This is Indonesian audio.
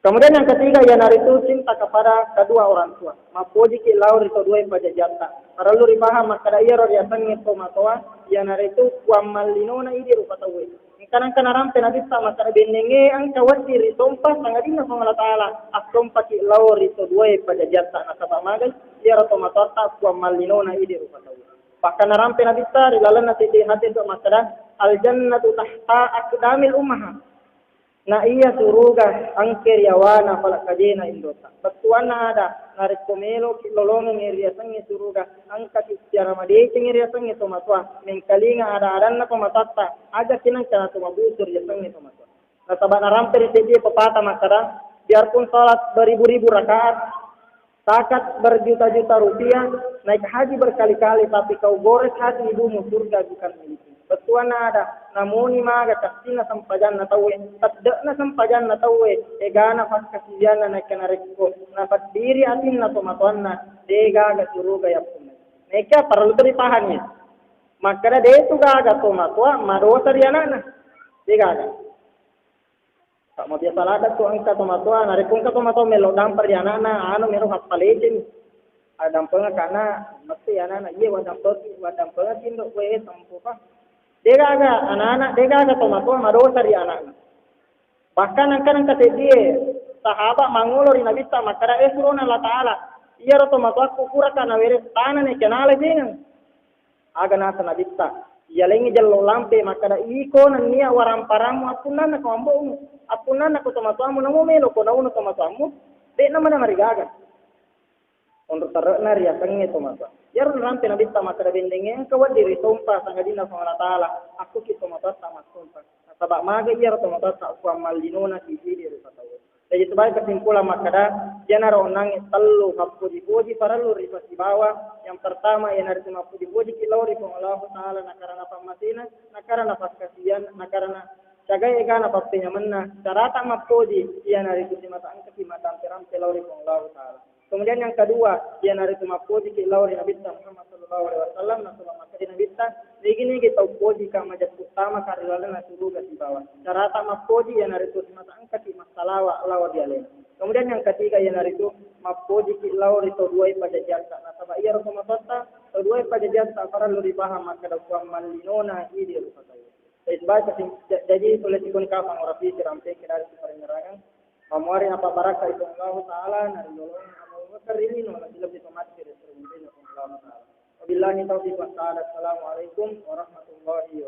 Kemudian yang ketiga yang itu cinta kepada kedua orang tua. Mapoji ki laur itu dua pajajata. Perlu dipaham makada iya roh yang sangi tomatoa yang itu kuamalino na ide rupa tahu. Karena rampe nabi sama makada benenge ang kawati ritompa sangadina sama Allah Taala. Akompa ki laur itu dua pajajata. Nasabah magal iya roh tomatota kuamalino na ide rupa tahu. Bahkan rampe nabi sa rilalan na titi hati itu makada al jannatu tahta aqdamil ummahat. Na iya suruga angker yawana pala kajena indota. Batuana ada narik komelo kilolongo ngeria sangi suruga angkat istiara madece ngeria sangi tomatwa mengkalinga ada adanna tomatatta aja kinang kana tomabusur ya sangi tomatwa. Na sabana ramper tiji pepatah makara biarpun salat beribu-ribu rakaat takat berjuta-juta rupiah naik haji berkali-kali tapi kau gores hati ibumu surga bukan milikmu. Betuan ada, namun maga kasina sampajan na tawe, tadda na sampajan na tawe, egana pas kasiyan na nakanariko, na diri atin na tomatuan na, dega ga suruga yapun. Neka perlu dipahami. Maka de itu gaga tomatua, madosa riana na, dega ga. Tak mau biasa lada tu angka tomatua, narikung ka tomatua melodang periana na, ano meron hapalejin. Adam penga kana mesti anak iya wadam penga tindo kue sampu pa. Degaga anak-anak degaga tomatua madosa di anak. Bahkan angkan dia sahabat mangulur Nabi ta makara esrona Allah Taala. Iya tomatua kukura kana were tanah ne kenale jingan. Aga nasa Nabi ta. Iya lengi jallo lampe makara iko nania waramparamu apunana ko ambo. Apunana ko tomatuamu namo melo ko nauno tomatuamu. De namana marigaga. Untuk terana ria sange tomatua. Yar rampe nabi ta makara bendenge kawat diri tompa sangadina sama Allah Taala. Aku ki tomatua sama tompa. Sabak maga yar tomatua ta ku amallinona ki diri rupatawa. Jadi sebagai kesimpulan makada jangan onang telu puji-puji paralu ripas di bawah. Yang pertama yang harus puji-puji kilauri pun Allah Taala nakarana pamasina, nakarana pas kasihan, nakarana jagai egana pastinya menna. Cara tak mapuji yang harus dimata angkat di mata rampe lauri pun Allah Taala. Kemudian yang kedua, dia nari cuma puji ke lauri Nabi Muhammad sallallahu alaihi wasallam, nasallam makadi Nabi begini kita puji ka majat utama karilalan na suruga di bawah. Cara tak mapuji yang nari tu mata angkat di masalawa lawa dia lain. Kemudian yang ketiga yang nari tu mapuji ke lauri to dua pada jasa. Nah sabab iya Rasulullah to dua pada jasa para lu dipaham maka dakwah malinona ini rupanya. Jadi boleh dikun ka pangorafi rampe kira perengerangan. Mamuari apa baraka itu Allah Taala nari dolong ini nolak lebih otomatis dari Allah Taala. Wabillahi taufiq wa hidayah. Assalamualaikum warahmatullahi wabarakatuh.